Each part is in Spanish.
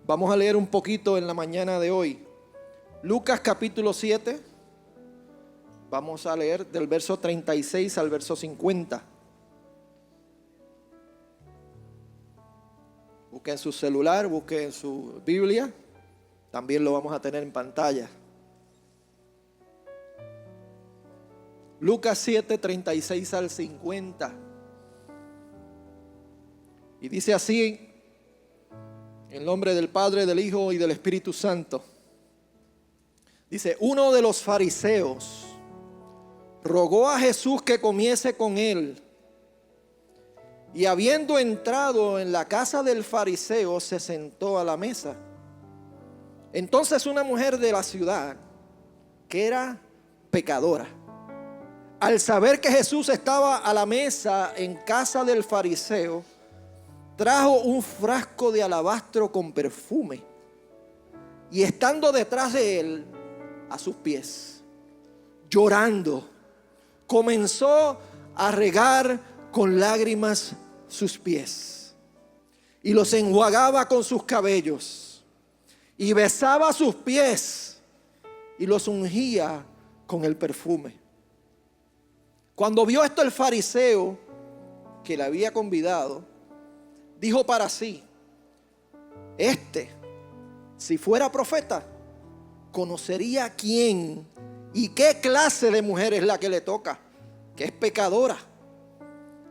Vamos a leer un poquito en la mañana de hoy. Lucas capítulo 7. Vamos a leer del verso 36 al verso 50. Busquen en su celular, busquen en su Biblia. También lo vamos a tener en pantalla. Lucas 7, 36 al 50. Y dice así, en nombre del Padre, del Hijo y del Espíritu Santo. Dice: uno de los fariseos rogó a Jesús que comiese con él. Y habiendo entrado en la casa del fariseo, se sentó a la mesa. Entonces una mujer de la ciudad, que era pecadora, al saber que Jesús estaba a la mesa en casa del fariseo, trajo un frasco de alabastro con perfume, y estando detrás de él, a sus pies, llorando, comenzó a regar con lágrimas sus pies, y los enjuagaba con sus cabellos, y besaba sus pies, y los ungía con el perfume. Cuando vio esto el fariseo que le había convidado, dijo para sí: si fuera profeta, conocería quién y qué clase de mujer es la que le toca, que es pecadora.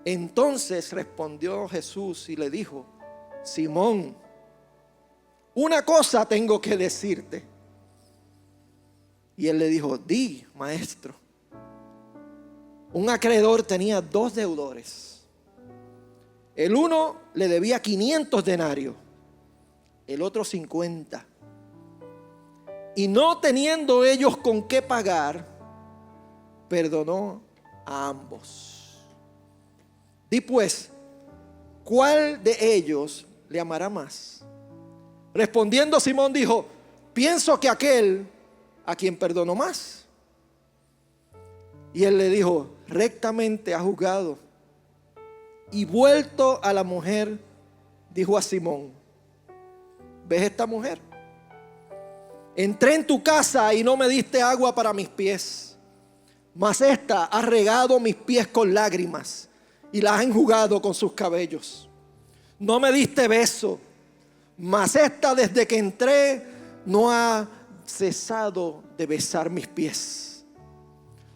Entonces respondió Jesús y le dijo: Simón, una cosa tengo que decirte. Y él le dijo: di, maestro. Un acreedor tenía 2 deudores. El uno le debía 500 denarios, el otro 50. Y no teniendo ellos con qué pagar, perdonó a ambos. Di pues, ¿cuál de ellos le amará más? Respondiendo Simón dijo: pienso que aquel a quien perdonó más. Y él le dijo: rectamente has juzgado. Y vuelto a la mujer, dijo a Simón: ¿ves esta mujer? Entré en tu casa y no me diste agua para mis pies, mas esta ha regado mis pies con lágrimas y las ha enjugado con sus cabellos. No me diste beso, mas esta desde que entré no ha cesado de besar mis pies.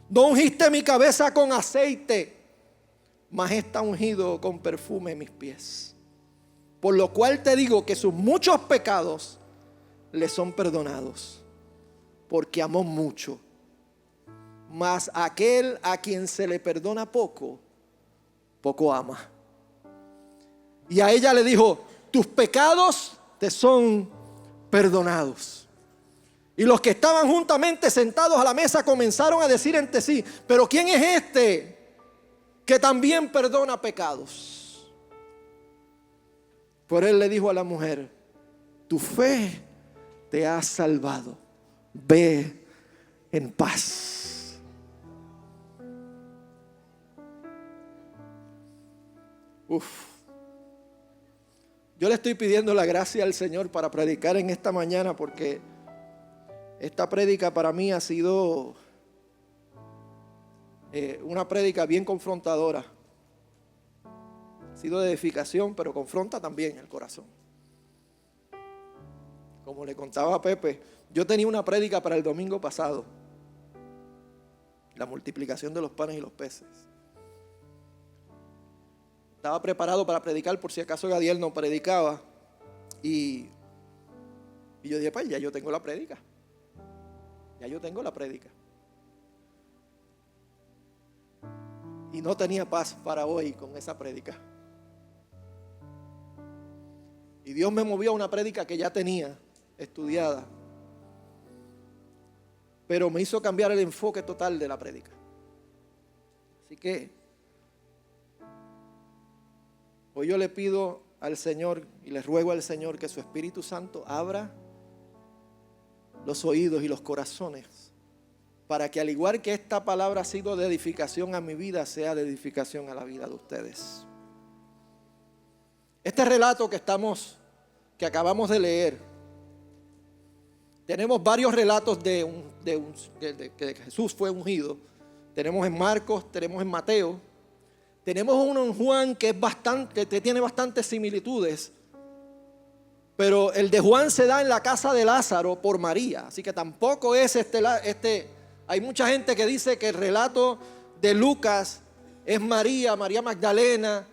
No ungiste mi cabeza con aceite, mas esta ungido con perfume mis pies. Por lo cual te digo que sus muchos pecados le son perdonados, porque amó mucho. Mas aquel a quien se le perdona poco, poco ama. Y a ella le dijo: tus pecados te son perdonados. Y los que estaban juntamente sentados a la mesa comenzaron a decir entre sí: pero ¿quién es este que también perdona pecados? Por él le dijo a la mujer: tu fe te ha salvado, ve en paz. Yo le estoy pidiendo la gracia al Señor para predicar en esta mañana, porque esta prédica para mí ha sido una prédica bien confrontadora. Ha sido de edificación, pero confronta también el corazón. Como le contaba a Pepe, yo tenía una prédica para el domingo pasado: la multiplicación de los panes y los peces. Estaba preparado para predicar por si acaso Gadiel no predicaba. Y yo dije: pues ya yo tengo la prédica. Ya yo tengo la prédica. Y no tenía paz para hoy con esa prédica. Y Dios me movió a una prédica que ya tenía estudiada, pero me hizo cambiar el enfoque total de la prédica. Así que hoy yo le pido al Señor y le ruego al Señor que su Espíritu Santo abra los oídos y los corazones, para que al igual que esta palabra ha sido de edificación a mi vida, sea de edificación a la vida de ustedes. Este relato que acabamos de leer tenemos varios relatos de que Jesús fue ungido. Tenemos en Marcos, tenemos en Mateo, tenemos uno en Juan que tiene bastantes similitudes. Pero el de Juan se da en la casa de Lázaro por María. Así que tampoco es hay mucha gente que dice que el relato de Lucas es María Magdalena.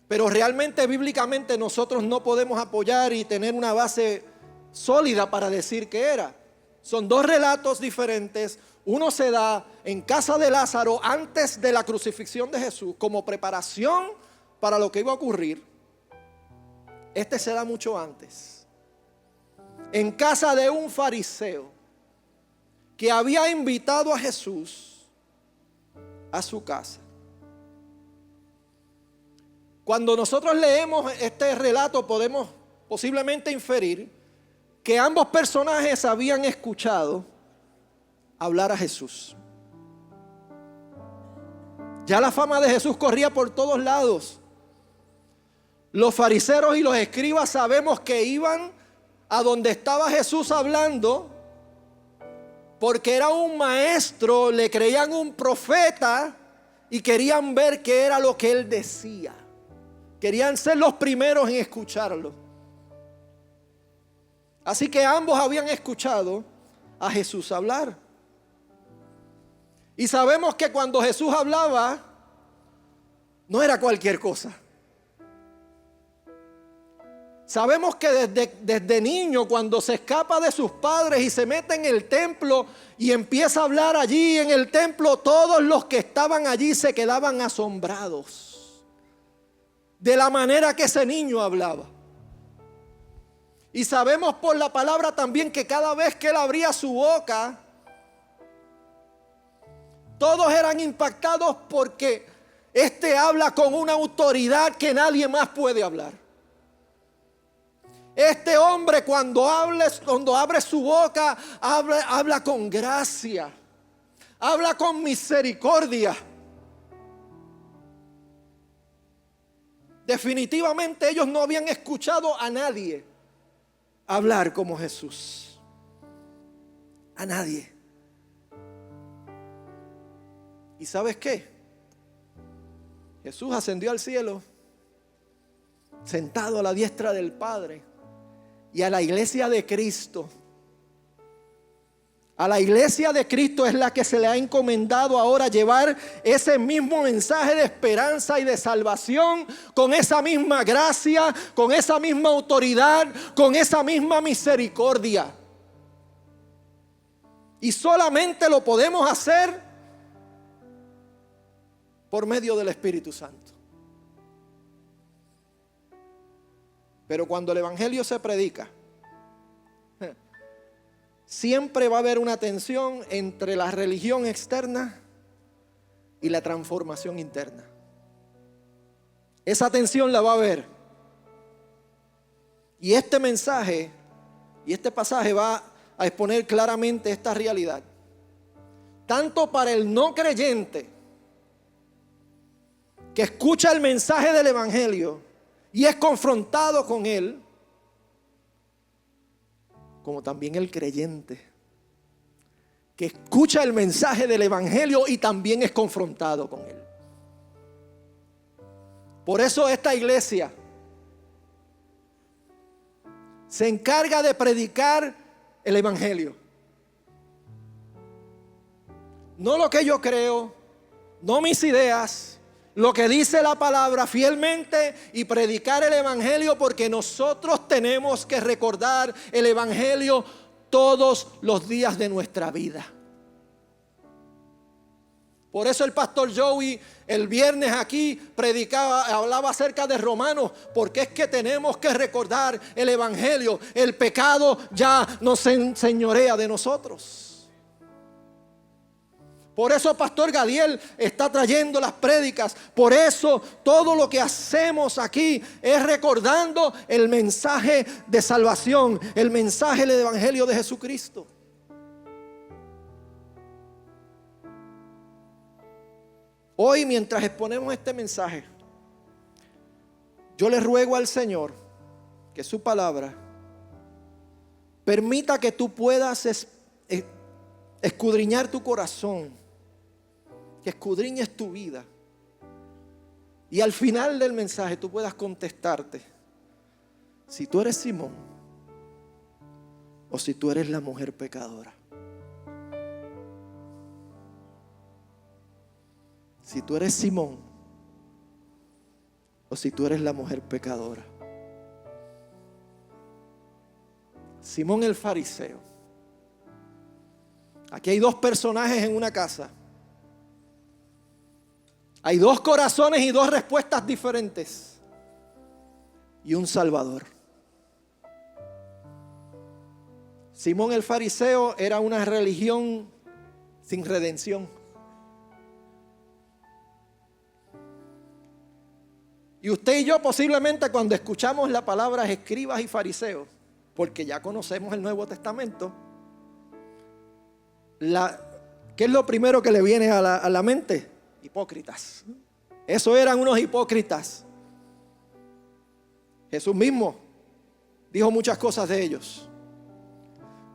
Pero realmente bíblicamente nosotros no podemos apoyar y tener una base sólida para decir que era. Son dos relatos diferentes. Uno se da en casa de Lázaro antes de la crucifixión de Jesús como preparación para lo que iba a ocurrir. Este se da mucho antes, en casa de un fariseo que había invitado a Jesús a su casa. Cuando nosotros leemos este relato podemos posiblemente inferir que ambos personajes habían escuchado hablar a Jesús. Ya la fama de Jesús corría por todos lados. Los fariseos y los escribas sabemos que iban a donde estaba Jesús hablando porque era un maestro, le creían un profeta y querían ver qué era lo que él decía. Querían ser los primeros en escucharlo. Así que ambos habían escuchado a Jesús hablar. Y sabemos que cuando Jesús hablaba, no era cualquier cosa. Sabemos que desde niño, cuando se escapa de sus padres y se mete en el templo y empieza a hablar allí en el templo, todos los que estaban allí se quedaban asombrados de la manera que ese niño hablaba. Y sabemos por la palabra también que cada vez que él abría su boca, todos eran impactados porque este habla con una autoridad que nadie más puede hablar. Este hombre cuando abre su boca, habla con gracia, habla con misericordia. Definitivamente ellos no habían escuchado a nadie hablar como Jesús. A nadie. ¿Y sabes qué? Jesús ascendió al cielo, sentado a la diestra del Padre. Y a la iglesia de Cristo, es la que se le ha encomendado ahora llevar ese mismo mensaje de esperanza y de salvación, con esa misma gracia, con esa misma autoridad, con esa misma misericordia. Y solamente lo podemos hacer por medio del Espíritu Santo. Pero cuando el evangelio se predica, siempre va a haber una tensión entre la religión externa y la transformación interna. Esa tensión la va a haber. Y este mensaje y este pasaje va a exponer claramente esta realidad. Tanto para el no creyente que escucha el mensaje del evangelio y es confrontado con él, como también el creyente que escucha el mensaje del evangelio y también es confrontado con él. Por eso esta iglesia se encarga de predicar el evangelio. No lo que yo creo, no mis ideas, lo que dice la palabra fielmente y predicar el evangelio, porque nosotros tenemos que recordar el evangelio todos los días de nuestra vida. Por eso el pastor Joey el viernes aquí hablaba acerca de Romanos, porque es que tenemos que recordar el evangelio. El pecado ya no se enseñorea de nosotros. Por eso Pastor Gadiel está trayendo las prédicas. Por eso todo lo que hacemos aquí es recordando el mensaje de salvación, el mensaje del evangelio de Jesucristo. Hoy, mientras exponemos este mensaje, yo le ruego al Señor que su palabra permita que tú puedas escudriñar tu corazón, que escudriñes tu vida. Y al final del mensaje tú puedas contestarte si tú eres Simón o si tú eres la mujer pecadora. Si tú eres Simón o si tú eres la mujer pecadora. Simón el fariseo. Aquí hay dos personajes en una casa. Hay dos corazones y dos respuestas diferentes. Y un Salvador. Simón el fariseo era una religión sin redención. Y usted y yo posiblemente cuando escuchamos la palabra escribas y fariseos, porque ya conocemos el Nuevo Testamento, ¿qué es lo primero que le viene a la mente? Hipócritas. Eso eran unos hipócritas. Jesús mismo dijo muchas cosas de ellos.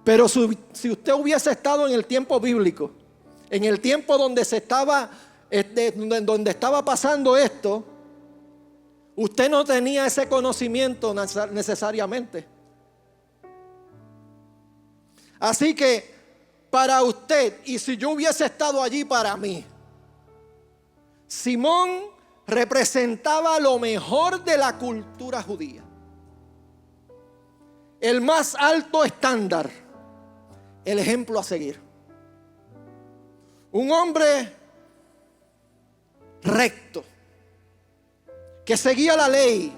Pero si usted hubiese estado en el tiempo bíblico, en el tiempo donde donde estaba pasando esto, usted no tenía ese conocimiento necesariamente. Así que para usted, y si yo hubiese estado allí para mí, Simón representaba lo mejor de la cultura judía. El más alto estándar, el ejemplo a seguir. Un hombre recto, que seguía la ley,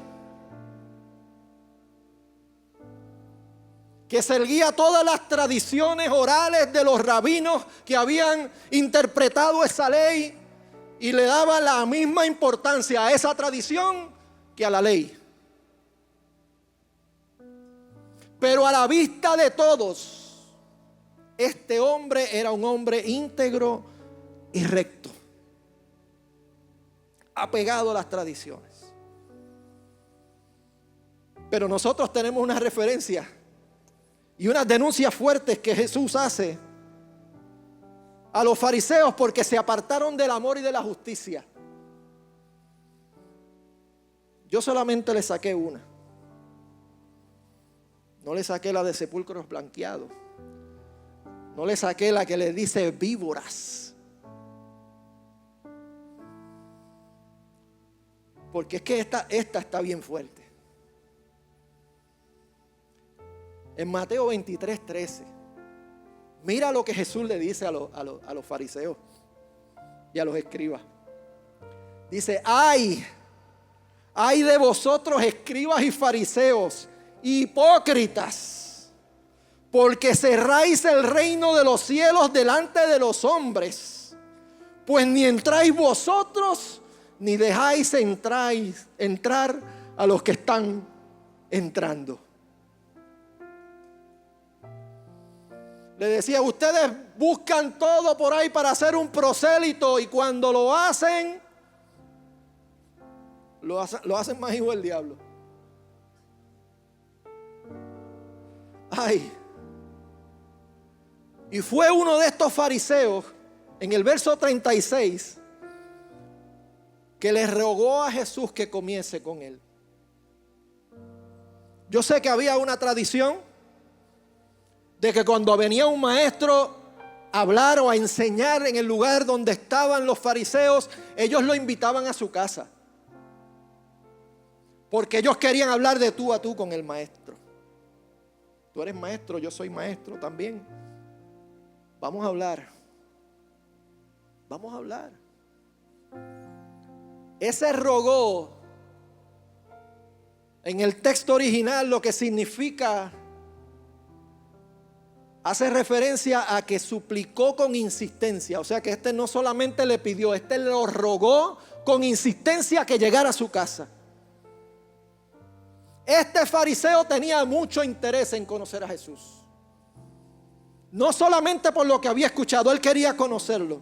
que seguía todas las tradiciones orales de los rabinos que habían interpretado esa ley y le daba la misma importancia a esa tradición que a la ley. Pero a la vista de todos, este hombre era un hombre íntegro y recto, apegado a las tradiciones. Pero nosotros tenemos una referencia y unas denuncias fuertes que Jesús hace a los fariseos porque se apartaron del amor y de la justicia. Yo solamente le saqué una. No le saqué la de sepulcros blanqueados. No le saqué la que le dice víboras. Porque es que esta está bien fuerte. En Mateo 23:13, mira lo que Jesús le dice a los fariseos y a los escribas. Dice: ay de vosotros, escribas y fariseos, hipócritas, porque cerráis el reino de los cielos delante de los hombres, pues ni entráis vosotros, ni dejáis entrar a los que están entrando. Le decía: ustedes buscan todo por ahí para hacer un prosélito, y cuando lo hacen más hijo del diablo. Ay. Y fue uno de estos fariseos, en el verso 36, que le rogó a Jesús que comiese con él. Yo sé que había una tradición de que cuando venía un maestro a hablar o a enseñar en el lugar donde estaban los fariseos, ellos lo invitaban a su casa, porque ellos querían hablar de tú a tú con el maestro. Tú eres maestro, yo soy maestro también. Vamos a hablar. Vamos a hablar. Ese rogó, en el texto original, lo que significa, hace referencia a que suplicó con insistencia. O sea que este no solamente le pidió, este lo rogó con insistencia que llegara a su casa. Este fariseo tenía mucho interés en conocer a Jesús. No solamente por lo que había escuchado, él quería conocerlo.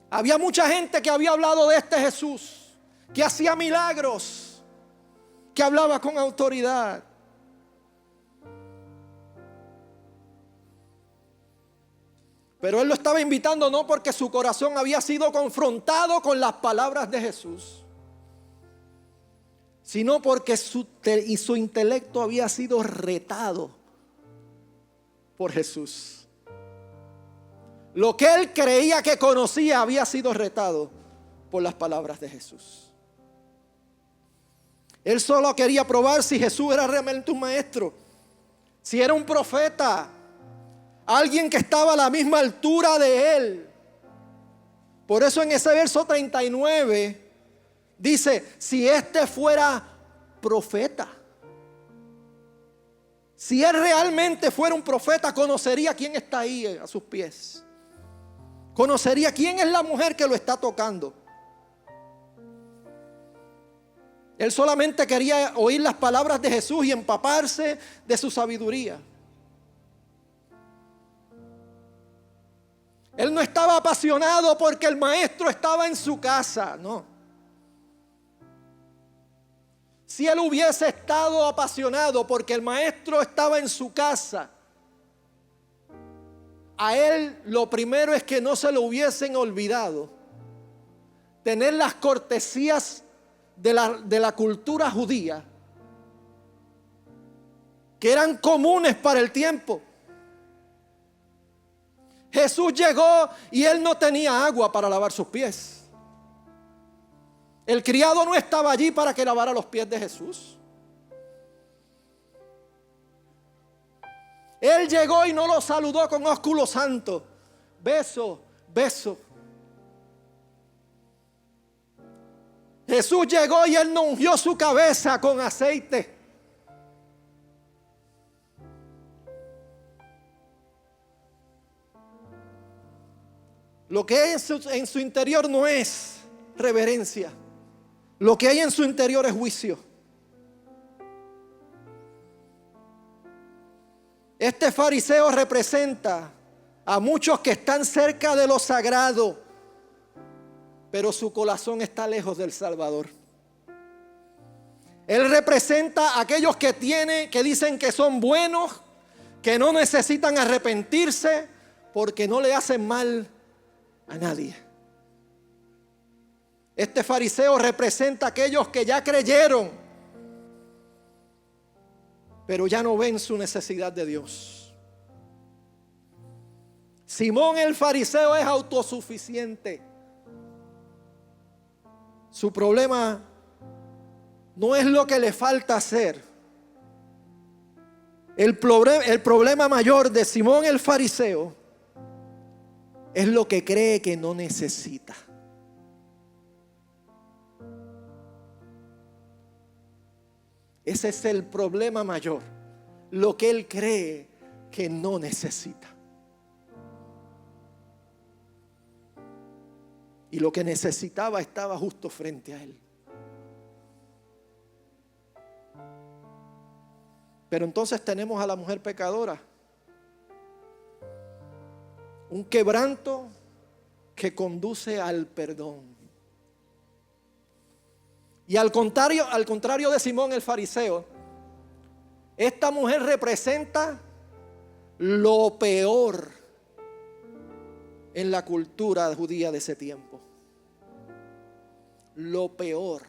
Había mucha gente que había hablado de este Jesús, que hacía milagros, que hablaba con autoridad. Pero él lo estaba invitando no porque su corazón había sido confrontado con las palabras de Jesús, sino porque su intelecto había sido retado por Jesús. Lo que él creía que conocía había sido retado por las palabras de Jesús. Él solo quería probar si Jesús era realmente un maestro, si era un profeta, alguien que estaba a la misma altura de él. Por eso en ese verso 39 dice, si este fuera profeta, si él realmente fuera un profeta, conocería quién está ahí a sus pies. Conocería quién es la mujer que lo está tocando. Él solamente quería oír las palabras de Jesús y empaparse de su sabiduría. Él no estaba apasionado porque el maestro estaba en su casa, no. Si él hubiese estado apasionado porque el maestro estaba en su casa, a él lo primero es que no se lo hubiesen olvidado tener las cortesías de la cultura judía, que eran comunes para el tiempo. Jesús llegó y él no tenía agua para lavar sus pies. El criado no estaba allí para que lavara los pies de Jesús. Él llegó y no lo saludó con ósculo santo. Beso, beso. Jesús llegó y él no ungió su cabeza con aceite. Lo que hay en su interior no es reverencia. Lo que hay en su interior es juicio. Este fariseo representa a muchos que están cerca de lo sagrado, pero su corazón está lejos del Salvador. Él representa a aquellos que dicen que son buenos, que no necesitan arrepentirse porque no le hacen mal a nadie. Este fariseo representa a aquellos que ya creyeron, pero ya no ven su necesidad de Dios. Simón el fariseo es autosuficiente. Su problema no es lo que le falta hacer. El problema mayor de Simón el fariseo es lo que cree que no necesita. Ese es el problema mayor, lo que él cree que no necesita. Y lo que necesitaba estaba justo frente a él. Pero entonces tenemos a la mujer pecadora. Un quebranto que conduce al perdón. Y al contrario de Simón el fariseo, esta mujer representa lo peor en la cultura judía de ese tiempo. Lo peor.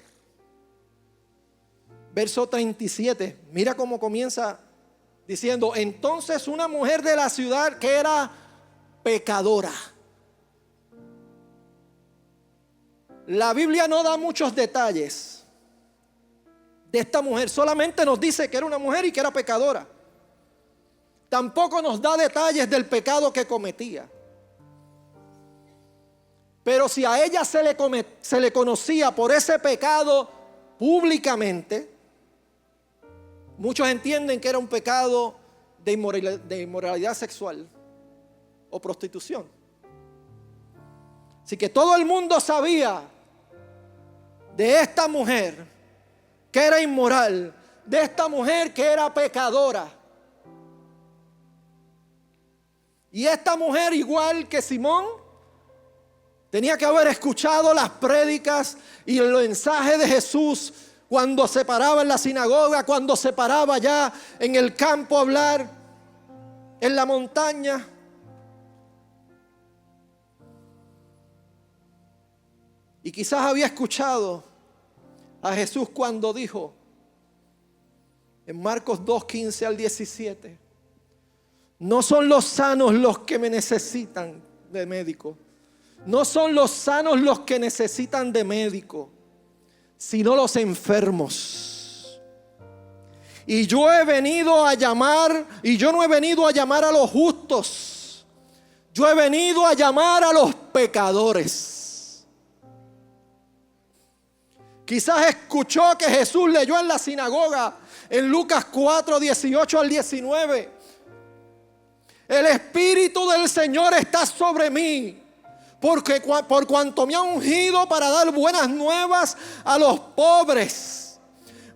Verso 37, mira cómo comienza diciendo, entonces una mujer de la ciudad que era pecadora. La Biblia no da muchos detalles de esta mujer, solamente nos dice que era una mujer y que era pecadora. Tampoco nos da detalles del pecado que cometía. Pero si a ella se le conocía por ese pecado públicamente, muchos entienden que era un pecado de inmoralidad sexual o prostitución. Así que todo el mundo sabía de esta mujer que era inmoral, de esta mujer que era pecadora. Y esta mujer, igual que Simón, tenía que haber escuchado las prédicas y el mensaje de Jesús cuando se paraba en la sinagoga, cuando se paraba allá en el campo a hablar, en la montaña. Y quizás había escuchado a Jesús cuando dijo en Marcos 2, 15 al 17, no son los sanos los que me necesitan de médico. No son los sanos los que necesitan de médico, sino los enfermos. Y yo no he venido a llamar a los justos. Yo he venido a llamar a los pecadores. Quizás escuchó que Jesús leyó en la sinagoga en Lucas 4, 18 al 19. El Espíritu del Señor está sobre mí, porque por cuanto me ha ungido para dar buenas nuevas a los pobres,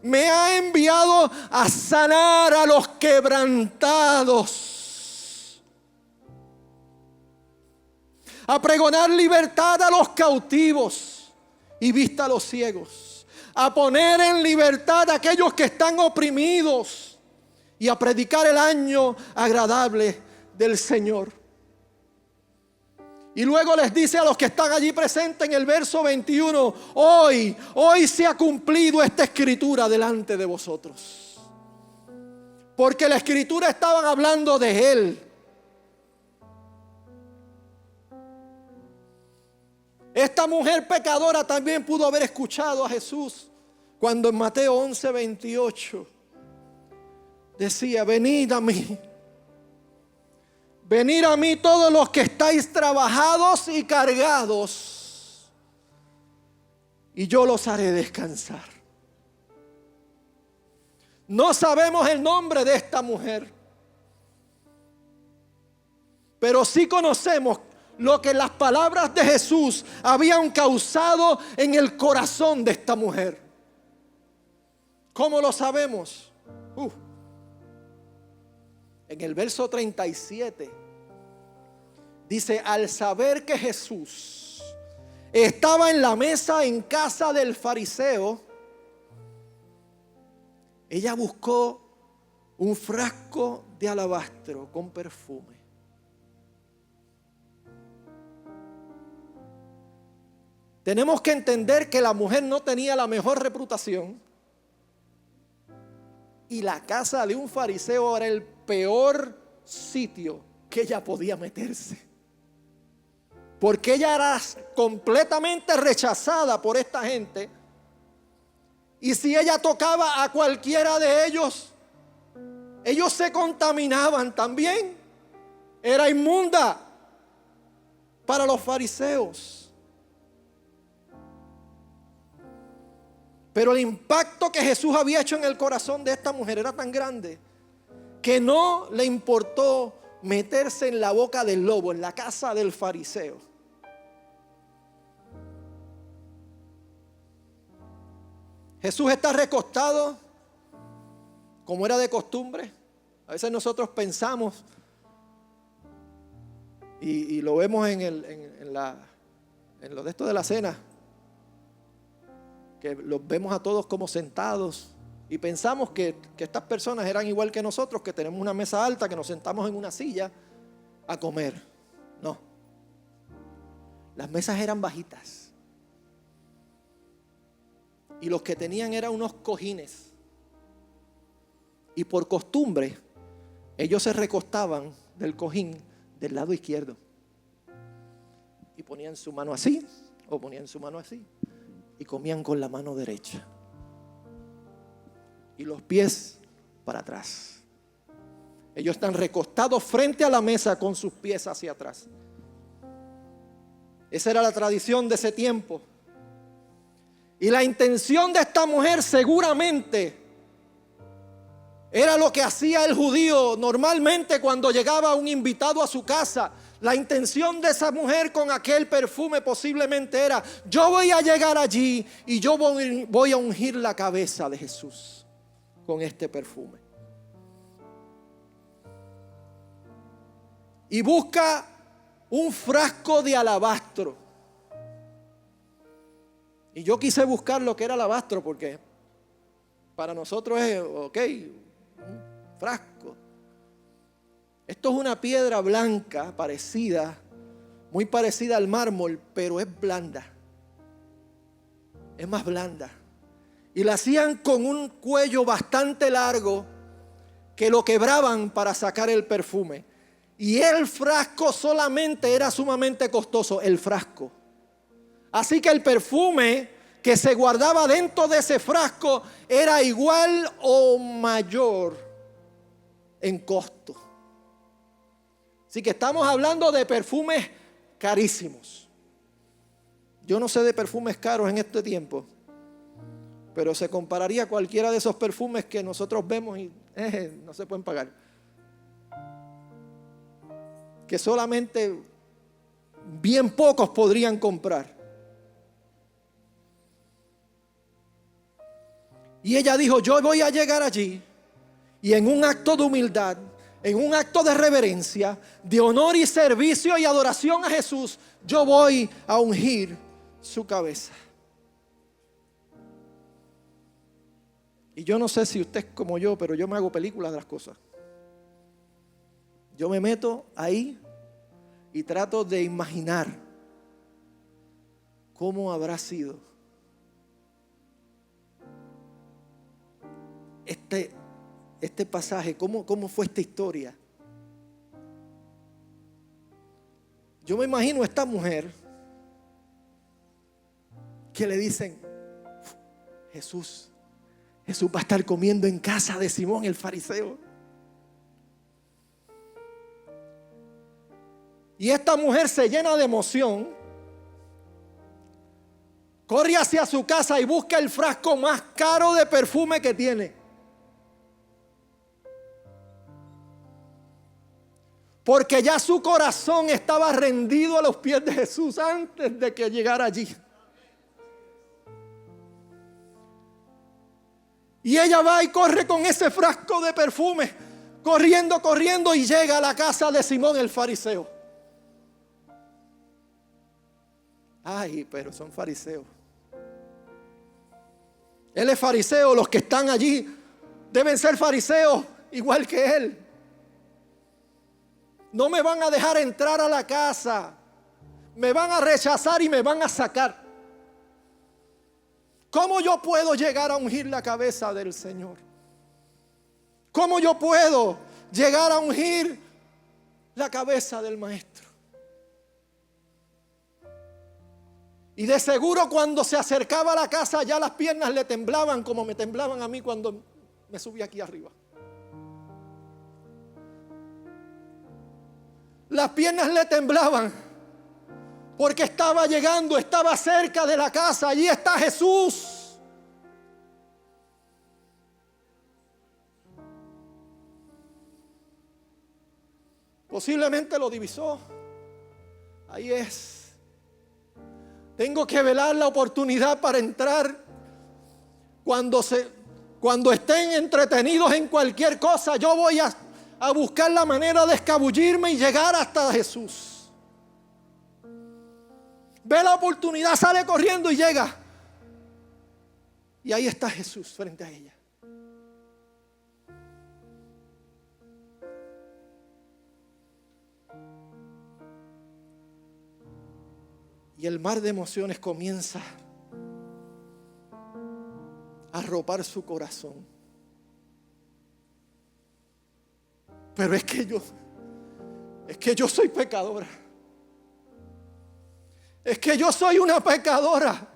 me ha enviado a sanar a los quebrantados, a pregonar libertad a los cautivos y vista a los ciegos, a poner en libertad a aquellos que están oprimidos y a predicar el año agradable del Señor. Y luego les dice a los que están allí presentes en el verso 21, hoy se ha cumplido esta escritura delante de vosotros. Porque la escritura estaban hablando de Él. Esta mujer pecadora también pudo haber escuchado a Jesús cuando en Mateo 11, 28 decía, venid a mí todos los que estáis trabajados y cargados, y yo los haré descansar. No sabemos el nombre de esta mujer, pero sí conocemos lo que las palabras de Jesús habían causado en el corazón de esta mujer. ¿Cómo lo sabemos? En el verso 37 dice, al saber que Jesús estaba en la mesa en casa del fariseo, ella buscó un frasco de alabastro con perfume. Tenemos que entender que la mujer no tenía la mejor reputación y la casa de un fariseo era el peor sitio que ella podía meterse, porque ella era completamente rechazada por esta gente, y si ella tocaba a cualquiera de ellos, ellos se contaminaban también. Era inmunda para los fariseos. Pero el impacto que Jesús había hecho en el corazón de esta mujer era tan grande que no le importó meterse en la boca del lobo, en la casa del fariseo. Jesús está recostado, como era de costumbre. A veces nosotros pensamos, y lo vemos en lo de esto de la cena, que los vemos a todos como sentados, y pensamos que estas personas eran igual que nosotros, que tenemos una mesa alta, que nos sentamos en una silla a comer. No, las mesas eran bajitas, y los que tenían eran unos cojines, y por costumbre ellos se recostaban del cojín del lado izquierdo y ponían su mano así o ponían su mano así y comían con la mano derecha y los pies para atrás. Ellos están recostados frente a la mesa con sus pies hacia atrás. Esa era la tradición de ese tiempo. Y la intención de esta mujer seguramente era lo que hacía el judío normalmente cuando llegaba un invitado a su casa. La intención de esa mujer con aquel perfume posiblemente era: yo voy a llegar allí y yo voy a ungir la cabeza de Jesús con este perfume. Y busca un frasco de alabastro. Y yo quise buscar lo que era alabastro, porque para nosotros es, ok, un frasco. Esto es una piedra blanca parecida, muy parecida al mármol, pero es blanda. es más blanda. Y la hacían con un cuello bastante largo que lo quebraban para sacar el perfume. Y el frasco solamente era sumamente costoso, el frasco. Así que el perfume que se guardaba dentro de ese frasco era igual o mayor en costo. Así que estamos hablando de perfumes carísimos. Yo no sé de perfumes caros en este tiempo, pero se compararía a cualquiera de esos perfumes que nosotros vemos y no se pueden pagar. Que solamente bien pocos podrían comprar. Y ella dijo, yo voy a llegar allí y en un acto de humildad, en un acto de reverencia, de honor y servicio y adoración a Jesús, yo voy a ungir su cabeza. Y yo no sé si usted es como yo, pero yo me hago películas de las cosas. Yo me meto ahí y trato de imaginar cómo habrá sido este pasaje, cómo fue esta historia. Yo me imagino a esta mujer que le dicen, Jesús va a estar comiendo en casa de Simón el fariseo. Y esta mujer se llena de emoción, corre hacia su casa y busca el frasco más caro de perfume que tiene. Porque ya su corazón estaba rendido a los pies de Jesús antes de que llegara allí. Y ella va y corre con ese frasco de perfume, corriendo y llega a la casa de Simón el fariseo. Ay, pero son fariseos. Él es fariseo, los que están allí deben ser fariseos igual que él. No me van a dejar entrar a la casa, me van a rechazar y me van a sacar. ¿Cómo yo puedo llegar a ungir la cabeza del Señor? ¿Cómo yo puedo llegar a ungir la cabeza del Maestro? Y de seguro cuando se acercaba a la casa ya las piernas le temblaban como me temblaban a mí cuando me subí aquí arriba. Las piernas le temblaban porque estaba llegando, estaba cerca de la casa. Allí está Jesús. Posiblemente lo divisó. Ahí es. Tengo que velar la oportunidad para entrar cuando estén entretenidos en cualquier cosa. Yo voy a buscar la manera de escabullirme y llegar hasta Jesús. Ve la oportunidad, sale corriendo y llega. Y ahí está Jesús frente a ella. Y el mar de emociones comienza a arropar su corazón. Pero es que yo soy pecadora. Es que yo soy una pecadora.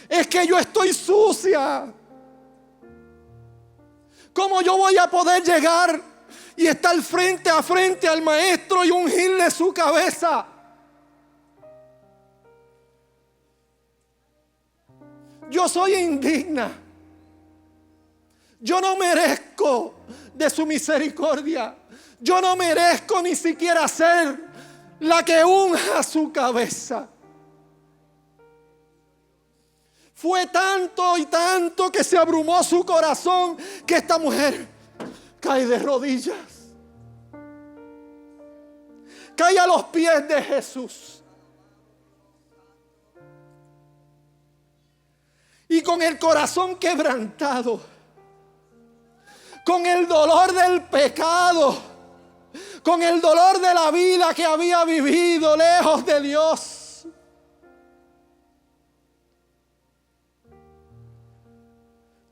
Es que yo estoy sucia. ¿Cómo yo voy a poder llegar y estar frente a frente al Maestro y ungirle su cabeza? Yo soy indigna. Yo no merezco de su misericordia. Yo no merezco ni siquiera ser la que unja su cabeza. Fue tanto y tanto que se abrumó su corazón que esta mujer cae de rodillas. Cae a los pies de Jesús. Y con el corazón quebrantado, con el dolor del pecado, con el dolor de la vida que había vivido lejos de Dios,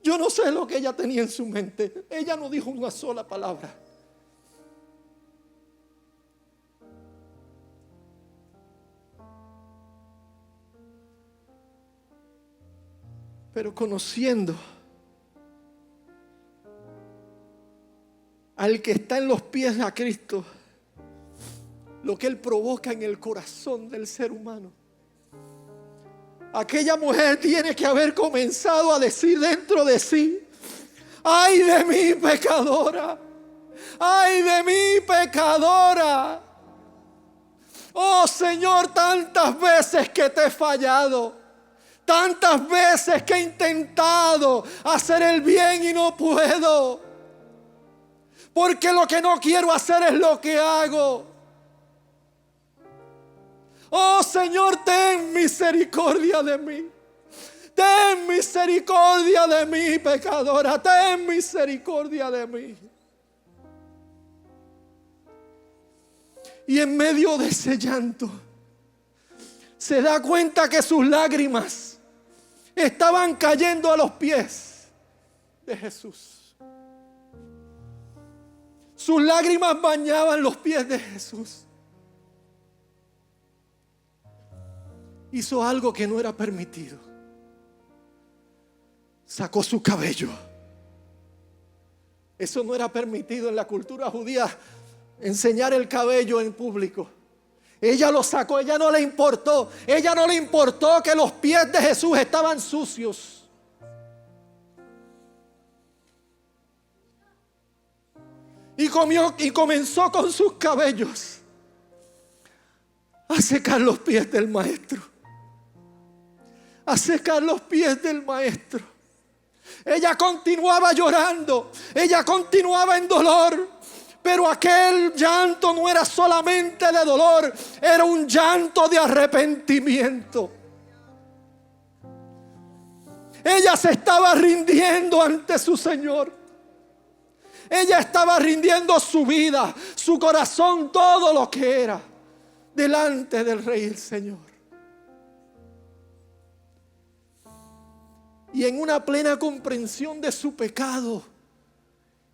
Yo no sé lo que ella tenía en su mente. Ella no dijo una sola palabra. Pero conociendo al que está en los pies a Cristo, lo que Él provoca en el corazón del ser humano, aquella mujer tiene que haber comenzado a decir dentro de sí: ¡ay de mí, pecadora! ¡Ay de mí, pecadora! Oh Señor, tantas veces que te he fallado. Tantas veces que he intentado hacer el bien y no puedo. Porque lo que no quiero hacer es lo que hago. Oh Señor, ten misericordia de mí. Ten misericordia de mí, pecadora. Ten misericordia de mí. Y en medio de ese llanto, se da cuenta que sus lágrimas estaban cayendo a los pies de Jesús. Sus lágrimas bañaban los pies de Jesús. Hizo algo que no era permitido. Sacó su cabello. Eso no era permitido en la cultura judía, enseñar el cabello en público. Ella lo sacó, ella no le importó que los pies de Jesús estaban sucios. Y comenzó con sus cabellos a secar los pies del maestro. A secar los pies del maestro. Ella continuaba llorando, ella continuaba en dolor. Pero aquel llanto no era solamente de dolor, era un llanto de arrepentimiento. Ella se estaba rindiendo ante su Señor. Ella estaba rindiendo su vida, su corazón, todo lo que era, delante del Rey y el Señor. Y en una plena comprensión de su pecado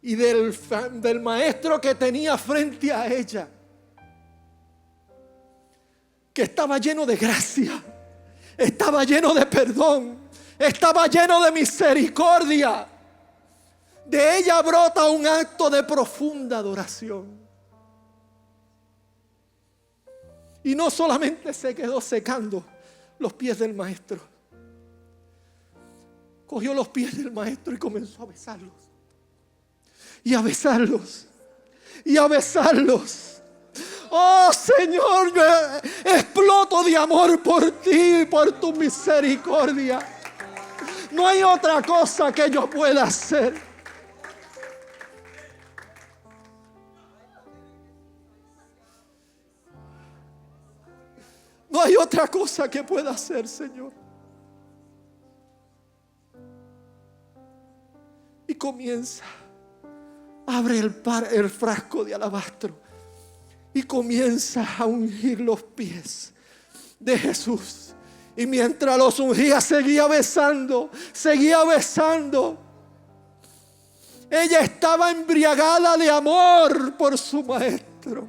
y del maestro que tenía frente a ella, que estaba lleno de gracia, estaba lleno de perdón, estaba lleno de misericordia, de ella brota un acto de profunda adoración. Y no solamente se quedó secando los pies del maestro, cogió los pies del maestro y comenzó a besarlos. Y a besarlos. Y a besarlos. Oh Señor, yo exploto de amor por ti, por tu misericordia. No hay otra cosa que yo pueda hacer. No hay otra cosa que pueda hacer, Señor. Y comienza. Abre el frasco de alabastro y comienza a ungir los pies de Jesús. Y mientras los ungía, seguía besando, seguía besando. Ella estaba embriagada de amor por su maestro.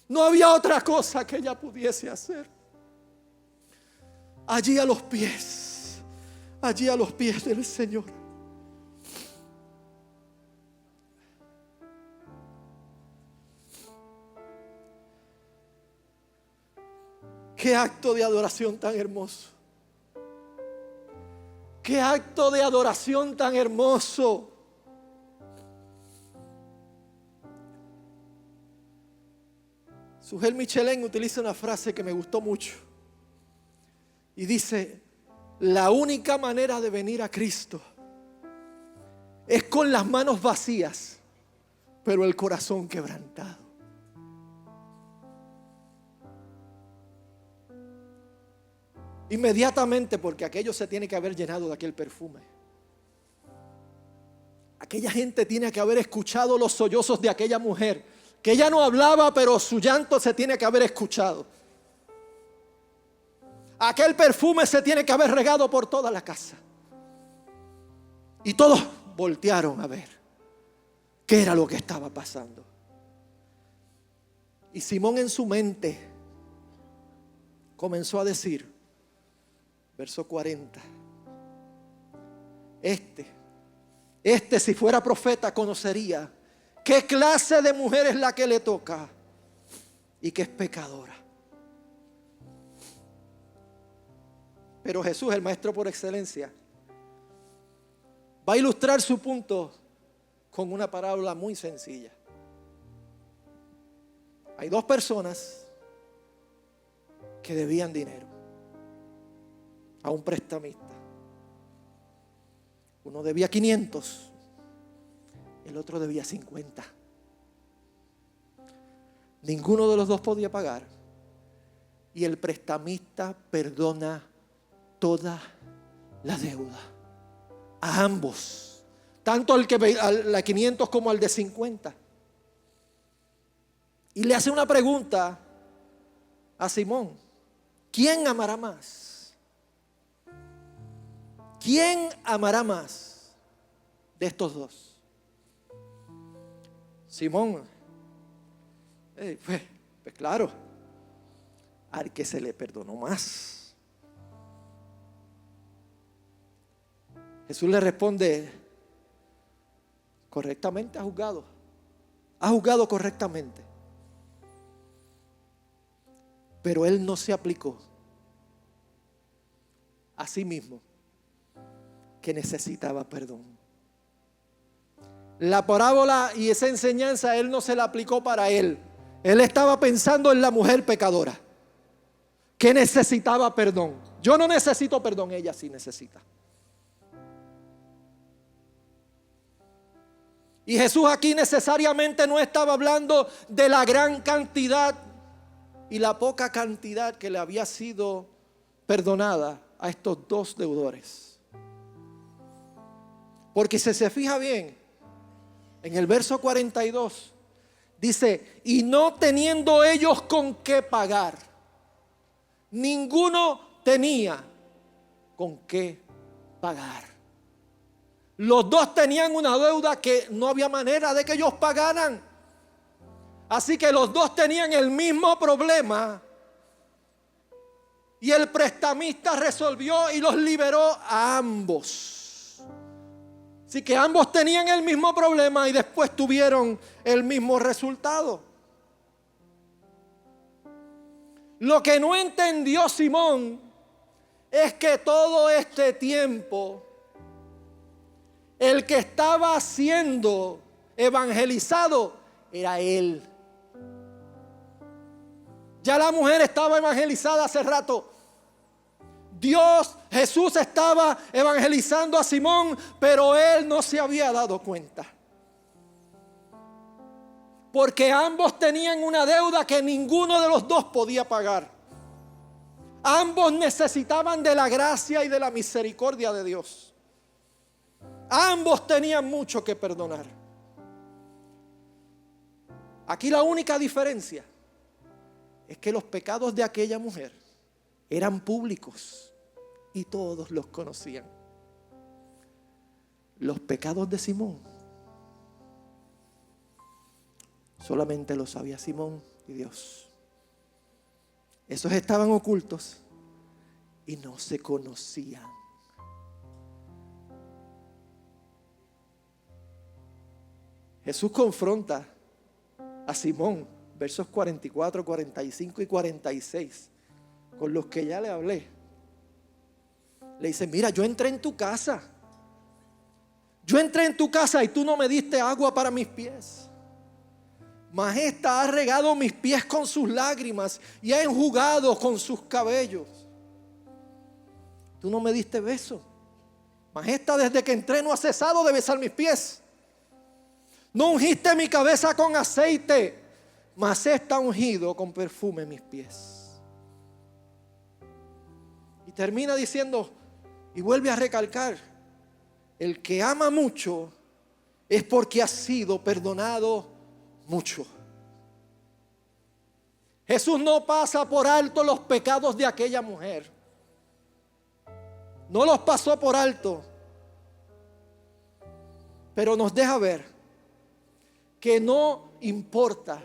No había otra cosa que ella pudiese hacer. Allí a los pies del Señor. Qué acto de adoración tan hermoso. Qué acto de adoración tan hermoso. Sujel Michelén utiliza una frase que me gustó mucho. Y dice: la única manera de venir a Cristo es con las manos vacías, pero el corazón quebrantado. Inmediatamente, porque aquello se tiene que haber llenado de aquel perfume. Aquella gente tiene que haber escuchado los sollozos de aquella mujer, que ella no hablaba, pero su llanto se tiene que haber escuchado. Aquel perfume se tiene que haber regado por toda la casa. Y todos voltearon a ver qué era lo que estaba pasando. Y Simón en su mente comenzó a decir, verso 40, este si fuera profeta conocería qué clase de mujer es la que le toca y que es pecadora. Pero Jesús, el maestro por excelencia, va a ilustrar su punto con una parábola muy sencilla. Hay dos personas que debían dinero a un prestamista. Uno debía 500, el otro debía 50. Ninguno de los dos podía pagar. Y el prestamista perdona toda la deuda a ambos, tanto al de 500 como al de 50. Y le hace una pregunta a Simón: ¿quién amará más? ¿Quién amará más de estos dos? Simón, pues claro, al que se le perdonó más. Jesús le responde: correctamente ha juzgado correctamente. Pero él no se aplicó a sí mismo que necesitaba perdón. La parábola y esa enseñanza él no se la aplicó para él. Él estaba pensando en la mujer pecadora que necesitaba perdón. Yo no necesito perdón, ella sí necesita. Y Jesús aquí necesariamente no estaba hablando de la gran cantidad y la poca cantidad que le había sido perdonada a estos dos deudores. Porque si se fija bien, en el verso 42 dice: y no teniendo ellos con qué pagar. Ninguno tenía con qué pagar. Los dos tenían una deuda que no había manera de que ellos pagaran. Así que los dos tenían el mismo problema. Y el prestamista resolvió y los liberó a ambos. Así que ambos tenían el mismo problema y después tuvieron el mismo resultado. Lo que no entendió Simón es que todo este tiempo el que estaba siendo evangelizado era él. Ya la mujer estaba evangelizada hace rato. Jesús estaba evangelizando a Simón, pero él no se había dado cuenta. Porque ambos tenían una deuda que ninguno de los dos podía pagar. Ambos necesitaban de la gracia y de la misericordia de Dios. Ambos tenían mucho que perdonar. Aquí la única diferencia es que los pecados de aquella mujer eran públicos y todos los conocían. Los pecados de Simón solamente los sabía Simón y Dios. Esos estaban ocultos y no se conocían. Jesús confronta a Simón, versos 44, 45 y 46, con los que ya le hablé. Le dice: mira, yo entré en tu casa y tú no me diste agua para mis pies. Mas esta ha regado mis pies con sus lágrimas y ha enjugado con sus cabellos. Tú no me diste beso. Mas esta desde que entré no ha cesado de besar mis pies. No ungiste mi cabeza con aceite, mas está ungido con perfume mis pies. Y termina diciendo, y vuelve a recalcar: el que ama mucho es porque ha sido perdonado mucho. Jesús no pasa por alto los pecados de aquella mujer. No los pasó por alto. Pero nos deja ver que no importa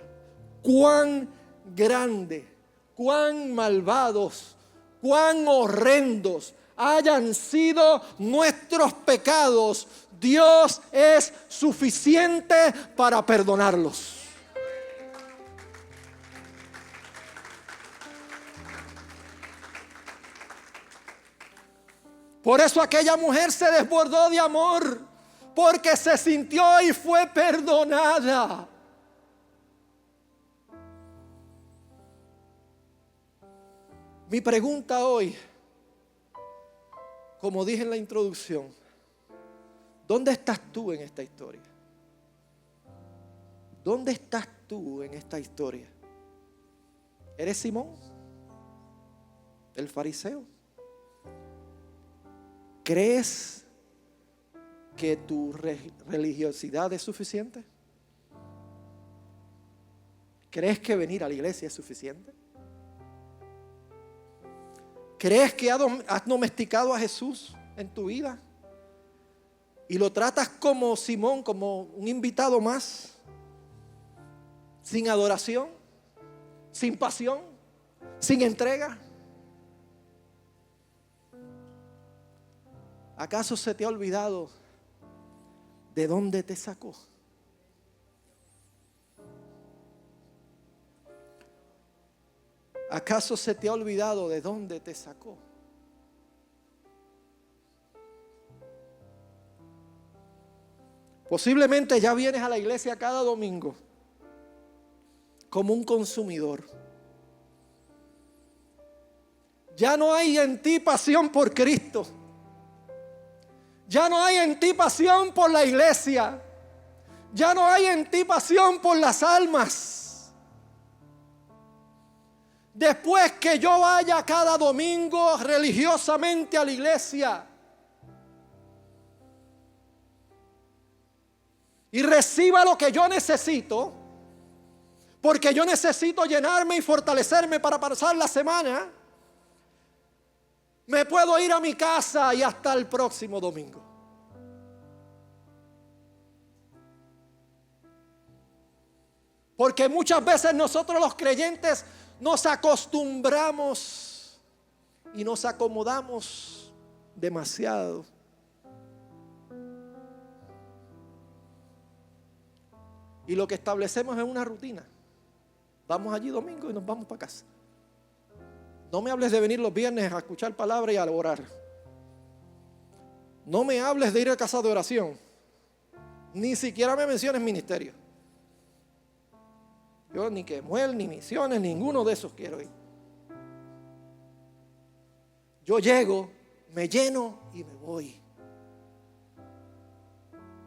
cuán grande, cuán malvados, cuán horrendos hayan sido nuestros pecados, Dios es suficiente para perdonarlos. Por eso aquella mujer se desbordó de amor, porque se sintió y fue perdonada. Mi pregunta hoy, como dije en la introducción, ¿dónde estás tú en esta historia? ¿Dónde estás tú en esta historia? ¿Eres Simón, el fariseo? ¿Crees que tu religiosidad es suficiente? ¿Crees que venir a la iglesia es suficiente? ¿Crees que has domesticado a Jesús en tu vida? Y lo tratas como Simón, como un invitado más, sin adoración, sin pasión, sin entrega. ¿Acaso se te ha olvidado de dónde te sacó? ¿Acaso se te ha olvidado de dónde te sacó? Posiblemente ya vienes a la iglesia cada domingo como un consumidor. Ya no hay en ti pasión por Cristo. Ya no hay en ti pasión por la iglesia. Ya no hay en ti pasión por las almas. Después que yo vaya cada domingo religiosamente a la iglesia y reciba lo que yo necesito, porque yo necesito llenarme y fortalecerme para pasar la semana, me puedo ir a mi casa y hasta el próximo domingo. Porque muchas veces nosotros los creyentes nos acostumbramos y nos acomodamos demasiado. Y lo que establecemos es una rutina. Vamos allí domingo y nos vamos para casa. No me hables de venir los viernes a escuchar palabra y a orar. No me hables de ir a casa de oración. Ni siquiera me menciones ministerio. Yo ni Quemuel, ni misiones, ninguno de esos quiero ir. Yo llego, me lleno y me voy.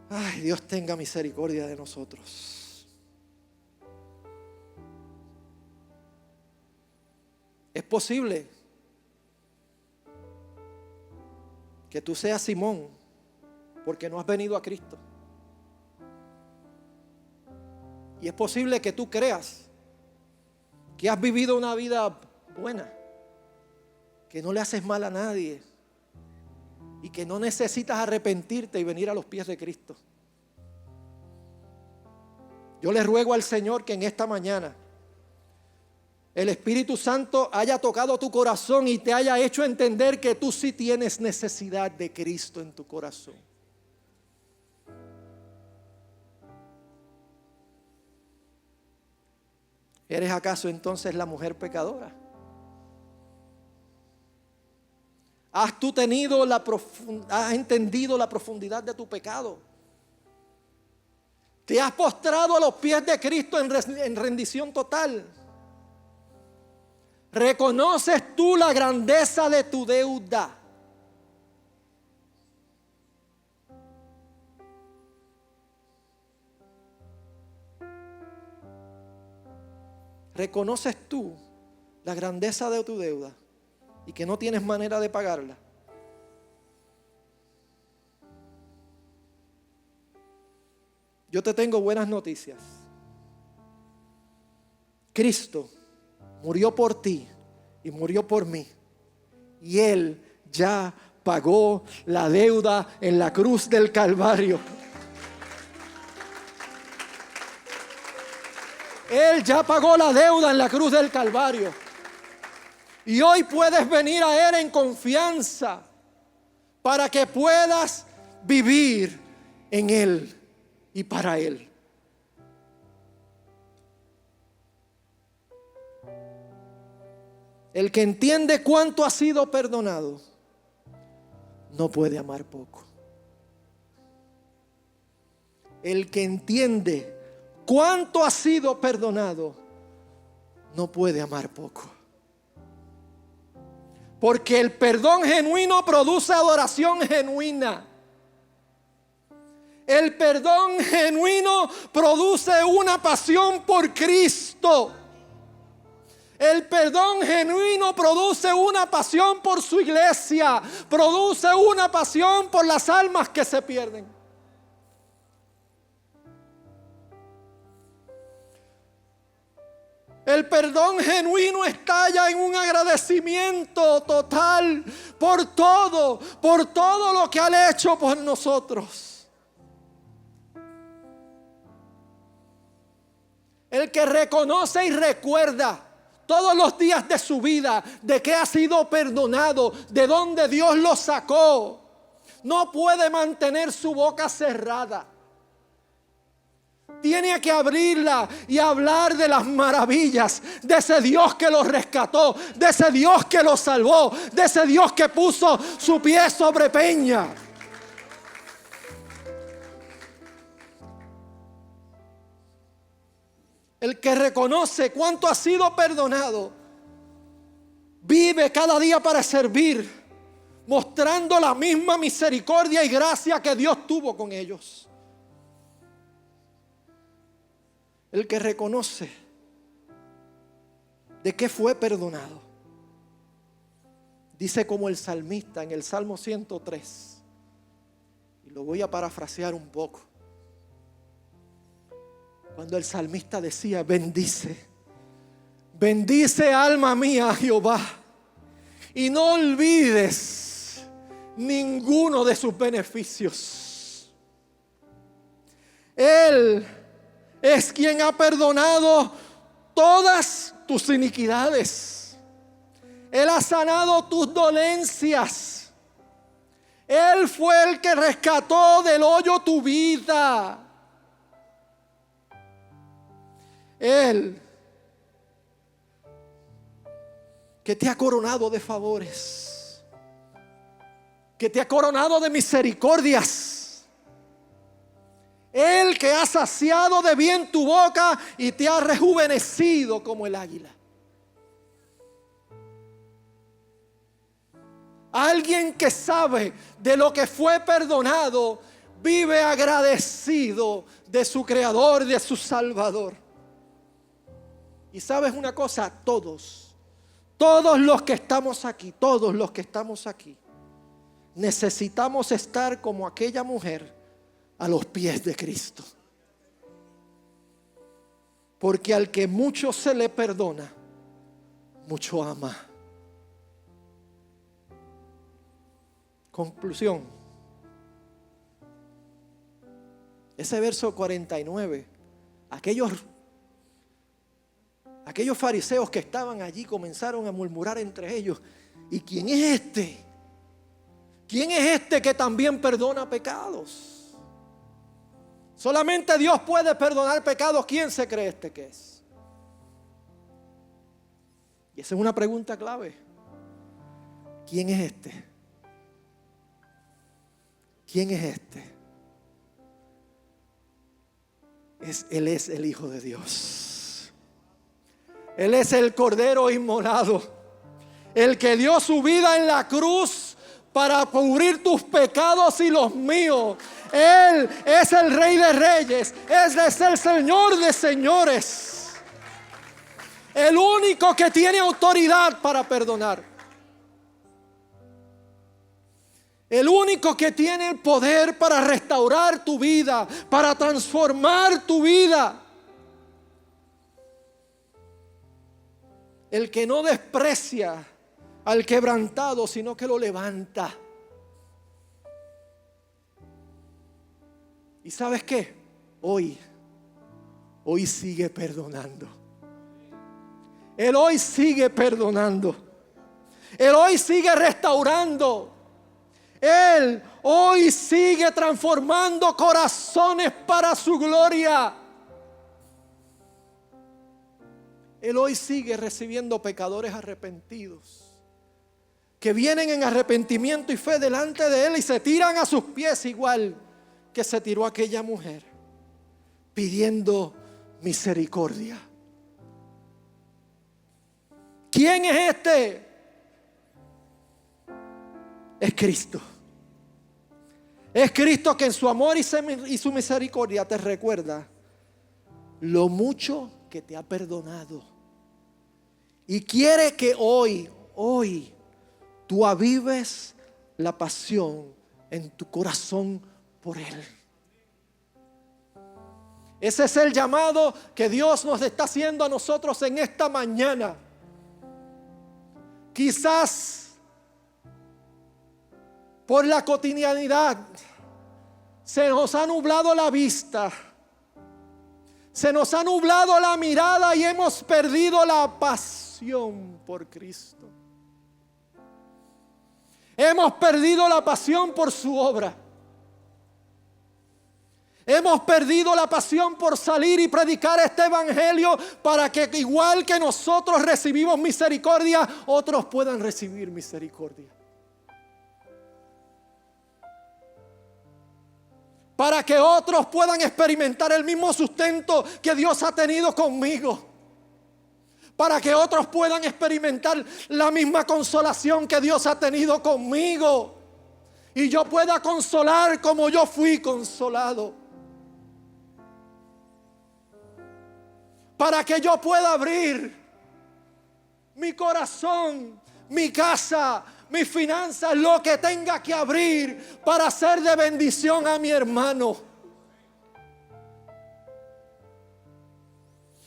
Ay, Dios tenga misericordia de nosotros. Es posible que tú seas Simón porque no has venido a Cristo. Y es posible que tú creas que has vivido una vida buena, que no le haces mal a nadie y que no necesitas arrepentirte y venir a los pies de Cristo. Yo le ruego al Señor que en esta mañana el Espíritu Santo haya tocado tu corazón y te haya hecho entender que tú sí tienes necesidad de Cristo en tu corazón. ¿Eres acaso entonces la mujer pecadora? ¿Has entendido la profundidad de tu pecado? ¿Te has postrado a los pies de Cristo en rendición total? ¿Reconoces tú la grandeza de tu deuda? ¿Reconoces tú la grandeza de tu deuda y que no tienes manera de pagarla? Yo te tengo buenas noticias. Cristo murió por ti y murió por mí. Y Él ya pagó la deuda en la cruz del Calvario. Él ya pagó la deuda en la cruz del Calvario. Y hoy puedes venir a Él en confianza para que puedas vivir en Él y para Él. El que entiende cuánto ha sido perdonado no puede amar poco. El que entiende cuánto ha sido perdonado no puede amar poco. Porque el perdón genuino produce adoración genuina. El perdón genuino produce una pasión por Cristo. El perdón genuino produce una pasión por su iglesia. Produce una pasión por las almas que se pierden. El perdón genuino estalla en un agradecimiento total por todo lo que ha hecho por nosotros. El que reconoce y recuerda todos los días de su vida de que ha sido perdonado, de donde Dios lo sacó, no puede mantener su boca cerrada. Tiene que abrirla y hablar de las maravillas de ese Dios que lo rescató, de ese Dios que lo salvó, de ese Dios que puso su pie sobre peña. El que reconoce cuánto ha sido perdonado, vive cada día para servir, mostrando la misma misericordia y gracia que Dios tuvo con ellos. El que reconoce de qué fue perdonado, dice como el salmista en el Salmo 103, y lo voy a parafrasear un poco. Cuando el salmista decía: bendice, bendice alma mía a Jehová, y no olvides ninguno de sus beneficios. Él es quien ha perdonado todas tus iniquidades. Él ha sanado tus dolencias. Él fue el que rescató del hoyo tu vida. Él que te ha coronado de favores, que te ha coronado de misericordias. Él que ha saciado de bien tu boca y te ha rejuvenecido como el águila. Alguien que sabe de lo que fue perdonado, vive agradecido de su Creador, de su Salvador. Y sabes una cosa, todos los que estamos aquí, necesitamos estar como aquella mujer a los pies de Cristo. Porque al que mucho se le perdona, mucho ama. Conclusión. Ese verso 49, aquellos fariseos que estaban allí comenzaron a murmurar entre ellos: ¿y quién es este? ¿Quién es este que también perdona pecados? Solamente Dios puede perdonar pecados. ¿Quién se cree este que es? Y esa es una pregunta clave. ¿Quién es este? ¿Quién es este? Él es el Hijo de Dios. Él es el Cordero inmolado, el que dio su vida en la cruz para cubrir tus pecados y los míos. Él es el Rey de Reyes, Él es el Señor de señores, el único que tiene autoridad para perdonar, el único que tiene el poder para restaurar tu vida, para transformar tu vida. El que no desprecia al quebrantado, sino que lo levanta. ¿Y sabes qué? Hoy hoy sigue perdonando. Él hoy sigue perdonando. Él hoy sigue restaurando. Él hoy sigue transformando corazones para su gloria. Él hoy sigue recibiendo pecadores arrepentidos que vienen en arrepentimiento y fe delante de Él y se tiran a sus pies igual que se tiró aquella mujer, pidiendo misericordia. ¿Quién es este? Es Cristo. Es Cristo que en su amor y su misericordia te recuerda lo mucho que te ha perdonado. Y quiere que hoy tú avives la pasión en tu corazón por Él. Ese es el llamado que Dios nos está haciendo a nosotros en esta mañana. Quizás por la cotidianidad se nos ha nublado la vista, se nos ha nublado la mirada y hemos perdido la pasión por Cristo. Hemos perdido la pasión por su obra. Hemos perdido la pasión por salir y predicar este evangelio para que igual que nosotros recibimos misericordia, otros puedan recibir misericordia. Para que otros puedan experimentar el mismo sustento que Dios ha tenido conmigo. Para que otros puedan experimentar la misma consolación que Dios ha tenido conmigo. Y yo pueda consolar como yo fui consolado. Para que yo pueda abrir mi corazón, mi casa, mis finanzas, lo que tenga que abrir para ser de bendición a mi hermano.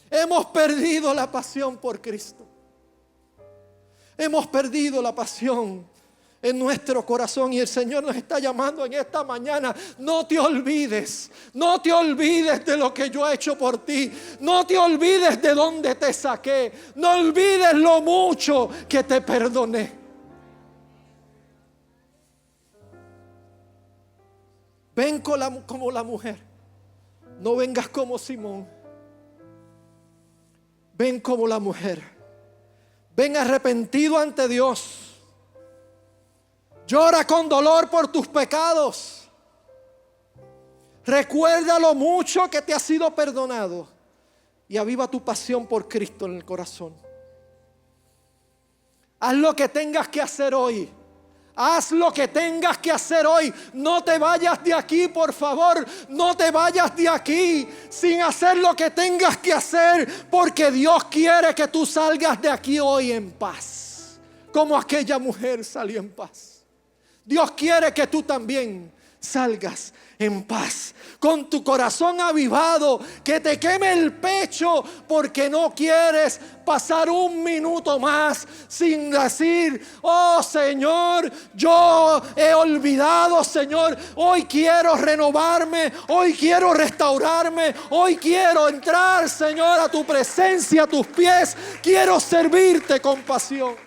Hemos perdido la pasión por Cristo. Hemos perdido la pasión en nuestro corazón y el Señor nos está llamando en esta mañana. No te olvides de lo que yo he hecho por ti. No te olvides de dónde te saqué. No olvides lo mucho que te perdoné. Ven como la mujer. No vengas como Simón. Ven como la mujer. Ven arrepentido ante Dios. Llora con dolor por tus pecados. Recuerda lo mucho que te ha sido perdonado. Y aviva tu pasión por Cristo en el corazón. Haz lo que tengas que hacer hoy. Haz lo que tengas que hacer hoy. No te vayas de aquí, por favor. No te vayas de aquí sin hacer lo que tengas que hacer, porque Dios quiere que tú salgas de aquí hoy en paz, como aquella mujer salió en paz. Dios quiere que tú también salgas en paz, con tu corazón avivado, que te queme el pecho porque no quieres pasar un minuto más sin decir: oh Señor, yo he olvidado, Señor, hoy quiero renovarme, hoy quiero restaurarme, hoy quiero entrar, Señor, a tu presencia, a tus pies, quiero servirte con pasión.